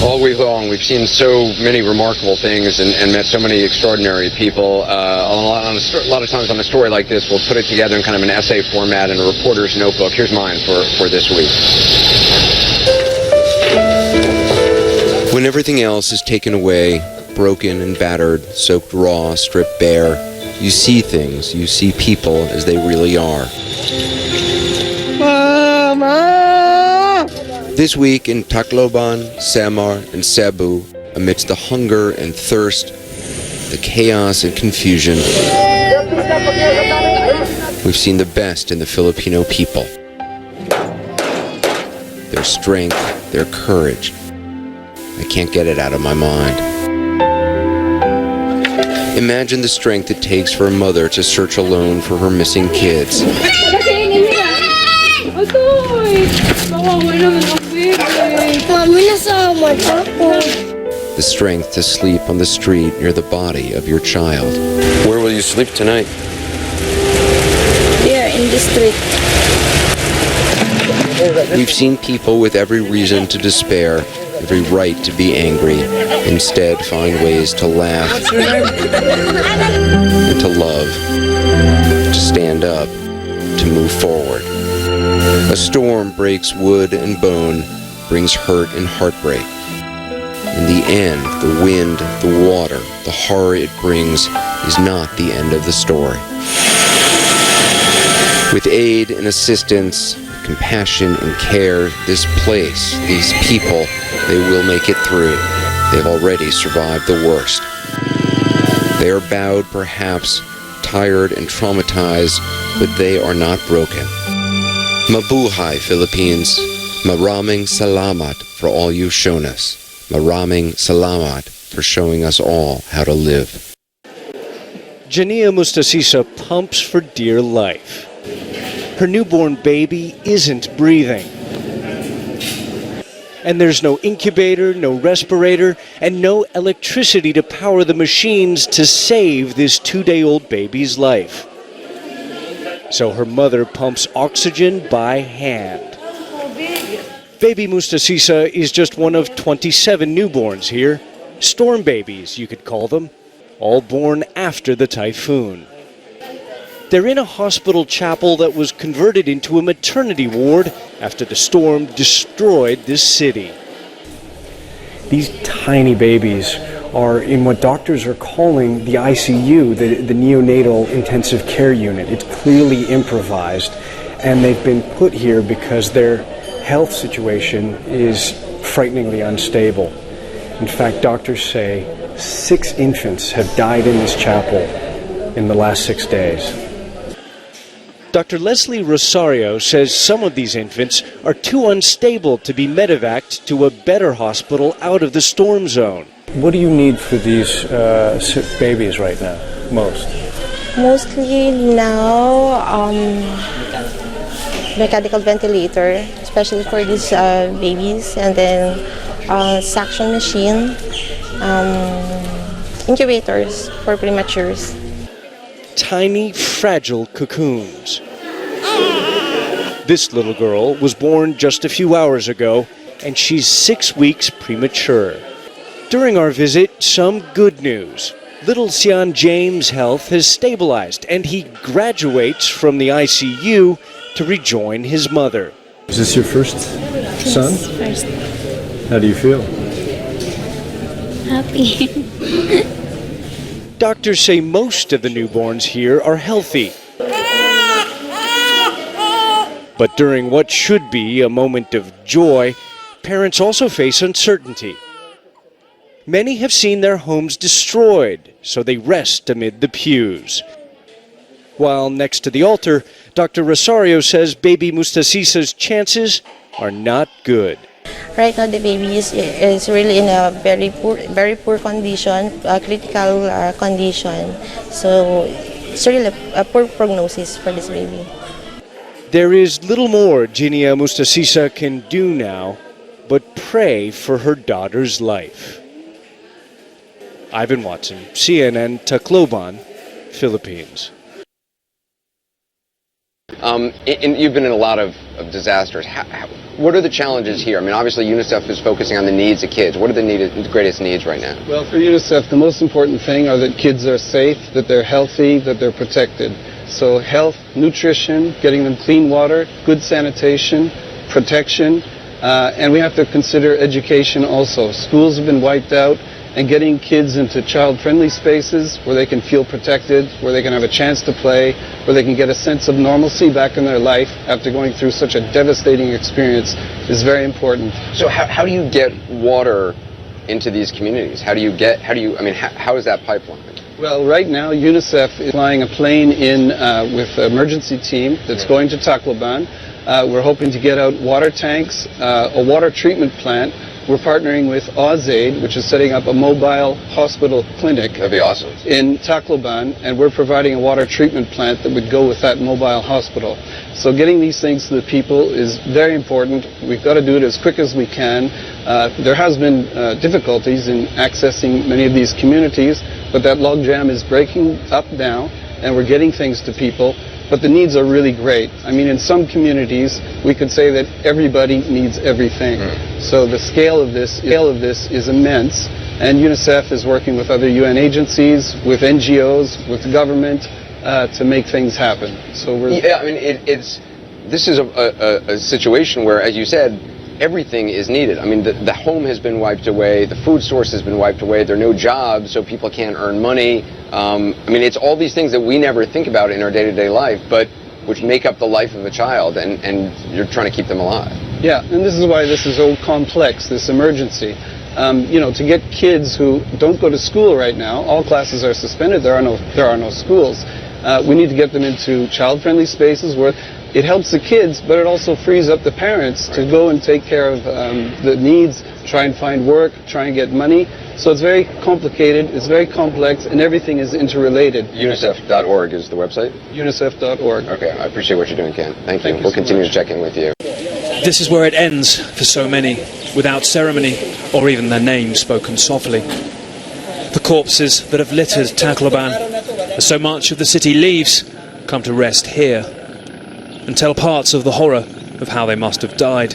All week long, we've seen so many remarkable things and met so many extraordinary people. A lot of times on a story like this, we'll put it together in kind of an essay format in a reporter's notebook. Here's mine for this week. When everything else is taken away, broken and battered, soaked raw, stripped bare, you see things, you see people as they really are. Mama! This week in Tacloban, Samar, and Cebu, amidst the hunger and thirst, the chaos and confusion, we've seen the best in the Filipino people. Their strength, their courage. I can't get it out of my mind. Imagine the strength it takes for a mother to search alone for her missing kids. The strength to sleep on the street near the body of your child. Where will you sleep tonight? Here in the street. We've seen people with every reason to despair, every right to be angry, instead find ways to laugh, and to love, to stand up, to move forward. A storm breaks wood and bone, brings hurt and heartbreak. In the end, the wind, the water, the horror it brings is not the end of the story. With aid and assistance, compassion and care, this place, these people, they will make it through. They've already survived the worst. They are bowed, perhaps, tired and traumatized, but they are not broken. Mabuhay, Philippines. Maraming salamat for all you've shown us. Maraming salamat for showing us all how to live. Jania Mustasisa pumps for dear life. Her newborn baby isn't breathing. And there's no incubator, no respirator, and no electricity to power the machines to save this 2-day-old baby's life. So her mother pumps oxygen by hand. Baby Mustasisa is just one of 27 newborns here. Storm babies, you could call them, all born after the typhoon. They're in a hospital chapel that was converted into a maternity ward after the storm destroyed this city. These tiny babies are in what doctors are calling the ICU, the neonatal intensive care unit. It's clearly improvised, and they've been put here because their health situation is frighteningly unstable. In fact, doctors say 6 infants have died in this chapel in the last 6 days. Dr. Leslie Rosario says some of these infants are too unstable to be medevaced to a better hospital out of the storm zone. What do you need for these babies right now, most? Mostly now, mechanical ventilator, especially for these babies, and then suction machine, incubators for prematures. Tiny, fragile cocoons. This little girl was born just a few hours ago, and she's 6 weeks premature. During our visit, some good news. Little Sian James' health has stabilized, and he graduates from the ICU to rejoin his mother. Is this your first son? Yes, first. How do you feel? Happy. Doctors say most of the newborns here are healthy. But during what should be a moment of joy, parents also face uncertainty. Many have seen their homes destroyed, so they rest amid the pews. While next to the altar, Dr. Rosario says baby Mustasisa's chances are not good. Right now, the baby is really in a very poor condition, critical condition. So it's really a poor prognosis for this baby. There is little more Jania Mustasisa can do now, but pray for her daughter's life. Ivan Watson, CNN, Tacloban, Philippines. You've been in a lot of disasters. What are the challenges here? I mean, obviously UNICEF is focusing on the needs of kids. What are the greatest needs right now? Well, for UNICEF, the most important thing are that kids are safe, that they're healthy, that they're protected. So health, nutrition, getting them clean water, good sanitation, protection, and we have to consider education also. Schools have been wiped out, and getting kids into child-friendly spaces where they can feel protected, where they can have a chance to play, where they can get a sense of normalcy back in their life after going through such a devastating experience is very important. So how do you get water into these communities? How is that pipeline? Well, right now UNICEF is flying a plane in with an emergency team that's going to Tacloban. We're hoping to get out water tanks, a water treatment plant. We're partnering with AusAid, which is setting up a mobile hospital clinic. That'd be awesome. In Tacloban, and we're providing a water treatment plant that would go with that mobile hospital. So getting these things to the people is very important. We've got to do it as quick as we can. There has been difficulties in accessing many of these communities, but that logjam is breaking up now, and we're getting things to people. But the needs are really great. I mean, in some communities, we could say that everybody needs everything. So the scale of this is immense, and UNICEF is working with other UN agencies, with NGOs, with the government to make things happen. So we're this is a situation where, as you said, everything is needed. I mean, the home has been wiped away, the food source has been wiped away, there are no jobs, so people can't earn money. It's all these things that we never think about in our day-to-day life, but which make up the life of a child, and you're trying to keep them alive. Yeah, and this is why this is so complex, this emergency. To get kids who don't go to school right now, all classes are suspended, there are no schools. We need to get them into child-friendly spaces where it helps the kids, but it also frees up the parents to go and take care of the needs, try and find work, try and get money. So it's very complicated, it's very complex, and everything is interrelated. UNICEF.org is the website? UNICEF.org. Okay, I appreciate what you're doing, Ken. Thank you. We'll continue to check in with you. This is where it ends for so many, without ceremony or even their names spoken softly. The corpses that have littered Tacloban, as so much of the city leaves, come to rest here and tell parts of the horror of how they must have died.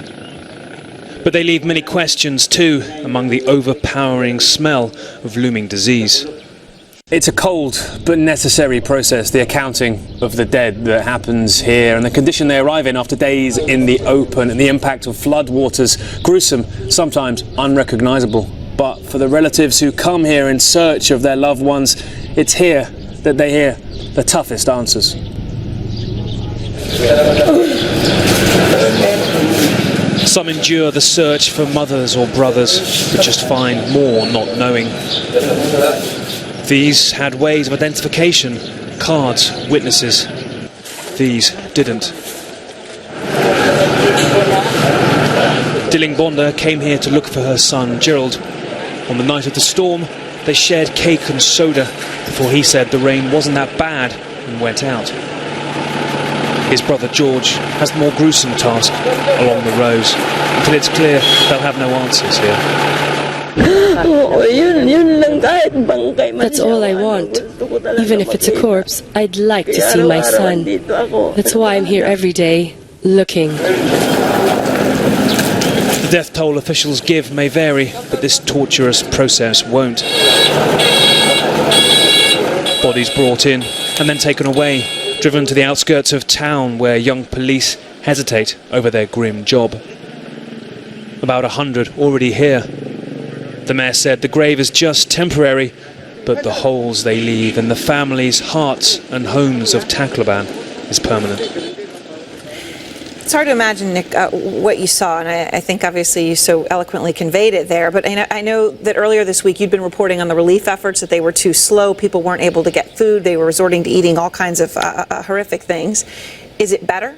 But they leave many questions too, among the overpowering smell of looming disease. It's a cold but necessary process, the accounting of the dead that happens here and the condition they arrive in after days in the open and the impact of flood waters, gruesome, sometimes unrecognisable. But for the relatives who come here in search of their loved ones, it's here that they hear the toughest answers. Some endure the search for mothers or brothers, but just find more not knowing. These had ways of identification, cards, witnesses. These didn't. Dilling Bonda came here to look for her son, Gerald. On the night of the storm, they shared cake and soda before he said the rain wasn't that bad and went out. His brother George has the more gruesome task along the rows, until it's clear they'll have no answers here. That's all I want. Even if it's a corpse, I'd like to see my son. That's why I'm here every day, looking. The death toll officials give may vary, but this torturous process won't. Bodies brought in and then taken away, driven to the outskirts of town where young police hesitate over their grim job. About 100 already here. The mayor said the grave is just temporary, but the holes they leave in the families, hearts and homes of Tacloban is permanent. It's hard to imagine, Nick, what you saw, and I think obviously you so eloquently conveyed it there, but I know that earlier this week you'd been reporting on the relief efforts, that they were too slow, people weren't able to get food, they were resorting to eating all kinds of horrific things. Is it better?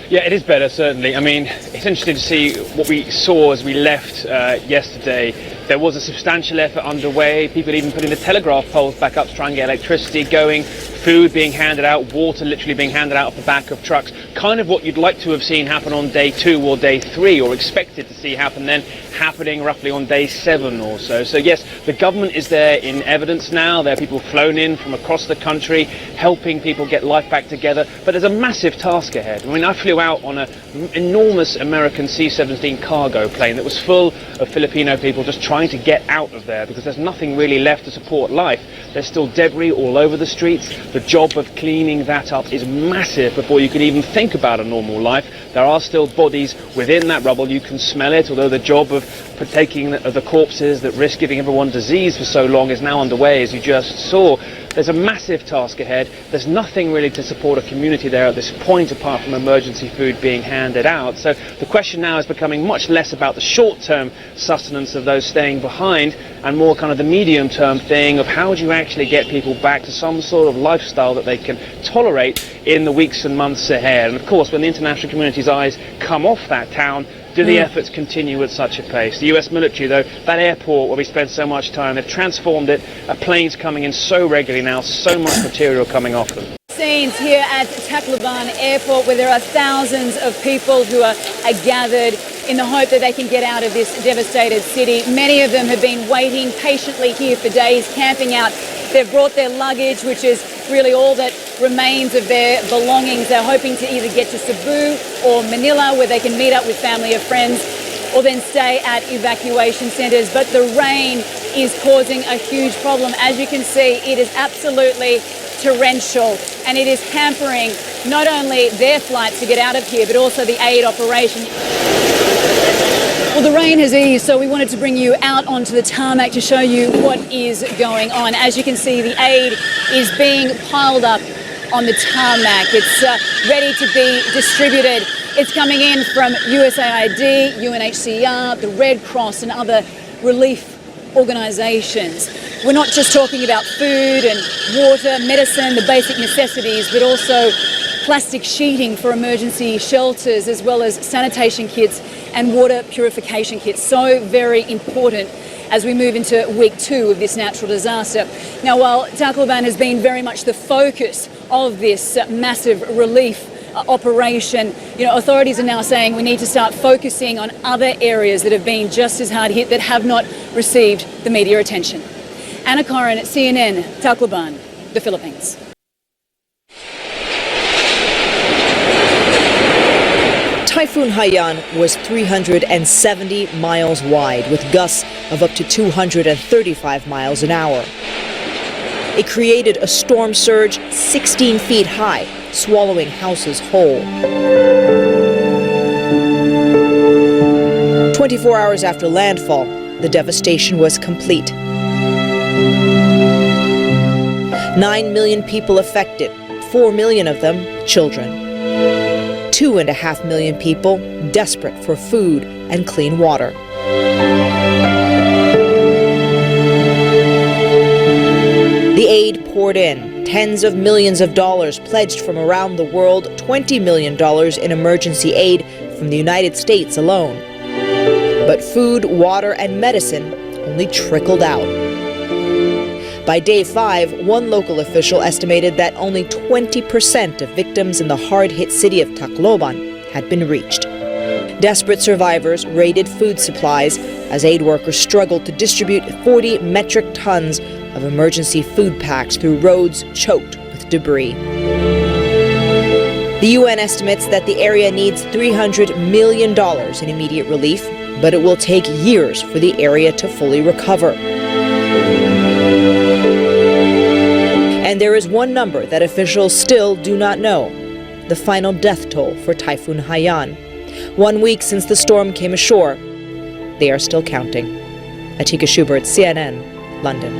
Yeah, it is better, certainly. I mean, it's interesting to see what we saw as we left yesterday. There was a substantial effort underway, people even putting the telegraph poles back up to try and get electricity going. food being handed out, water literally being handed out of the back of trucks, kind of what you'd like to have seen happen on day 2 or day 3, or expected to see happen then, happening roughly on day 7 or so. So yes, the government is there in evidence now. There are people flown in from across the country helping people get life back together, but there's a massive task ahead. I mean, I flew out on an enormous American C-17 cargo plane that was full of Filipino people just trying to get out of there because there's nothing really left to support life. There's still debris all over the streets. The job of cleaning that up is massive before you can even think about a normal life. There are still bodies within that rubble. You can smell it, although the job of partaking of the corpses that risk giving everyone disease for so long is now underway, as you just saw. There's a massive task ahead. There's nothing really to support a community there at this point apart from emergency food being handed out. So the question now is becoming much less about the short-term sustenance of those staying behind and more kind of the medium-term thing of how do you actually get people back to some sort of lifestyle that they can tolerate in the weeks and months ahead. And of course, when the international community's eyes come off that town, do the efforts continue at such a pace? The US military, though, that airport where we spend so much time, they've transformed it. Planes coming in so regularly now, so much material coming off them. Scenes here at Tacloban Airport where there are thousands of people who are gathered in the hope that they can get out of this devastated city. Many of them have been waiting patiently here for days, camping out. They've brought their luggage, which is really all that remains of their belongings. They're hoping to either get to Cebu or Manila where they can meet up with family or friends or then stay at evacuation centres. But the rain is causing a huge problem. As you can see, it is absolutely torrential and it is hampering not only their flights to get out of here but also the aid operation. Well, the rain has eased, so we wanted to bring you out onto the tarmac to show you what is going on. As you can see, the aid is being piled up on the tarmac. It's ready to be distributed. It's coming in from USAID, UNHCR, the Red Cross and other relief organisations. We're not just talking about food and water, medicine, the basic necessities, but also plastic sheeting for emergency shelters, as well as sanitation kits and water purification kits. So very important as we move into week 2 of this natural disaster. Now, while Tacloban has been very much the focus of this massive relief operation, authorities are now saying we need to start focusing on other areas that have been just as hard hit that have not received the media attention. Anna Corin at CNN, Tacloban, the Philippines. Typhoon Haiyan was 370 miles wide with gusts of up to 235 miles an hour. It created a storm surge 16 feet high, swallowing houses whole. 24 hours after landfall, the devastation was complete. 9 million people affected, 4 million of them children. 2.5 million people desperate for food and clean water. The aid poured in, tens of millions of dollars pledged from around the world, $20 million in emergency aid from the United States alone. But food, water, and medicine only trickled out. By day 5, one local official estimated that only 20% of victims in the hard-hit city of Tacloban had been reached. Desperate survivors raided food supplies as aid workers struggled to distribute 40 metric tons of emergency food packs through roads choked with debris. The UN estimates that the area needs $300 million in immediate relief, but it will take years for the area to fully recover. And there is one number that officials still do not know: the final death toll for Typhoon Haiyan. 1 week since the storm came ashore, they are still counting. Atika Schubert, CNN, London.